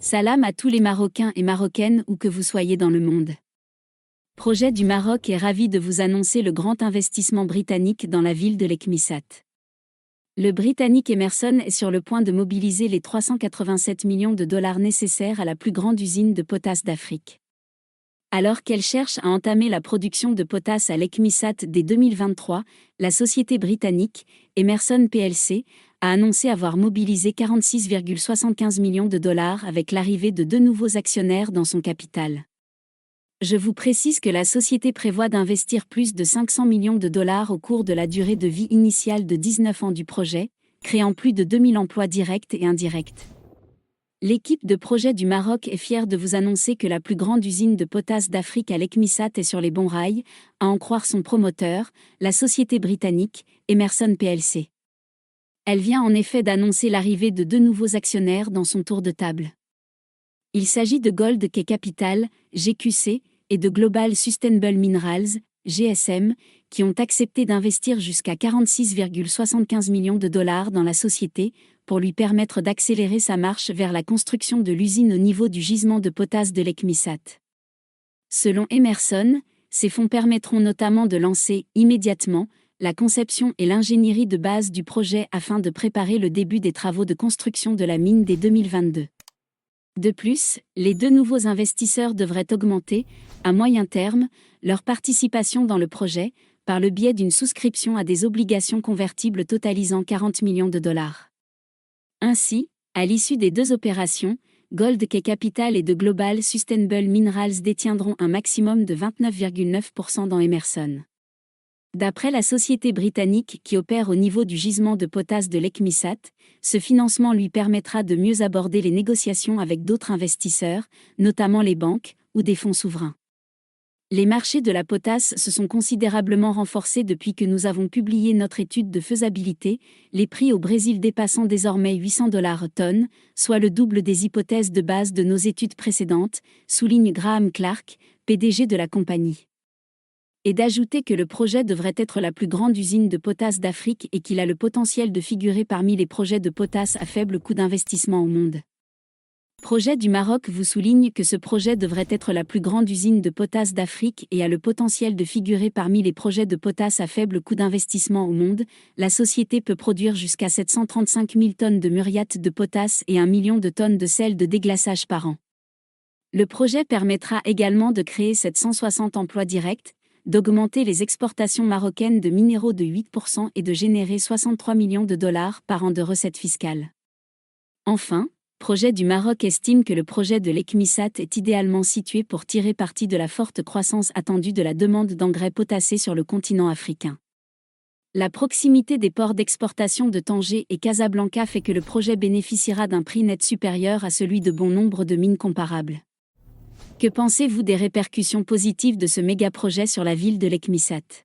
Salam à tous les Marocains et Marocaines où que vous soyez dans le monde. Projet du Maroc est ravi de vous annoncer le grand investissement britannique dans la ville de Lekmissat. Le Britannique Emerson est sur le point de mobiliser les 387 millions de dollars nécessaires à la plus grande usine de potasse d'Afrique. Alors qu'elle cherche à entamer la production de potasse à Lekmissat dès 2023, la société britannique, Emerson plc, a annoncé avoir mobilisé 46,75 millions de dollars avec l'arrivée de 2 nouveaux actionnaires dans son capital. Je vous précise que la société prévoit d'investir plus de 500 millions de dollars au cours de la durée de vie initiale de 19 ans du projet, créant plus de 2000 emplois directs et indirects. L'équipe de projet du Maroc est fière de vous annoncer que la plus grande usine de potasse d'Afrique à Lekmissat est sur les bons rails, à en croire son promoteur, la société britannique, Emerson plc. Elle vient en effet d'annoncer l'arrivée de 2 nouveaux actionnaires dans son tour de table. Il s'agit de Gold Key Capital, GQC, et de Global Sustainable Minerals, GSM, qui ont accepté d'investir jusqu'à 46,75 millions de dollars dans la société, pour lui permettre d'accélérer sa marche vers la construction de l'usine au niveau du gisement de potasse de Lekmissat. Selon Emerson, ces fonds permettront notamment de lancer, immédiatement, la conception et l'ingénierie de base du projet afin de préparer le début des travaux de construction de la mine dès 2022. De plus, les 2 nouveaux investisseurs devraient augmenter, à moyen terme, leur participation dans le projet, par le biais d'une souscription à des obligations convertibles totalisant 40 millions de dollars. Ainsi, à l'issue des 2 opérations, Gold Key Capital et de Global Sustainable Minerals détiendront un maximum de 29,9% dans Emerson. D'après la société britannique qui opère au niveau du gisement de potasse de Lekmissat, ce financement lui permettra de mieux aborder les négociations avec d'autres investisseurs, notamment les banques ou des fonds souverains. Les marchés de la potasse se sont considérablement renforcés depuis que nous avons publié notre étude de faisabilité, les prix au Brésil dépassant désormais $800 tonne, soit le double des hypothèses de base de nos études précédentes, souligne Graham Clark, PDG de la compagnie. Et d'ajouter que le projet devrait être la plus grande usine de potasse d'Afrique et qu'il a le potentiel de figurer parmi les projets de potasse à faible coût d'investissement au monde. Projet du Maroc vous souligne que ce projet devrait être la plus grande usine de potasse d'Afrique et a le potentiel de figurer parmi les projets de potasse à faible coût d'investissement au monde. La société peut produire jusqu'à 735 000 tonnes de muriate de potasse et 1 million de tonnes de sel de déglaçage par an. Le projet permettra également de créer 760 emplois directs, d'augmenter les exportations marocaines de minéraux de 8% et de générer 63 millions de dollars par an de recettes fiscales. Enfin, Projet du Maroc estime que le projet de Lekmissat est idéalement situé pour tirer parti de la forte croissance attendue de la demande d'engrais potassés sur le continent africain. La proximité des ports d'exportation de Tanger et Casablanca fait que le projet bénéficiera d'un prix net supérieur à celui de bon nombre de mines comparables. Que pensez-vous des répercussions positives de ce méga-projet sur la ville de Lekmissat ?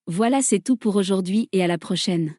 Voilà, c'est tout pour aujourd'hui et à la prochaine.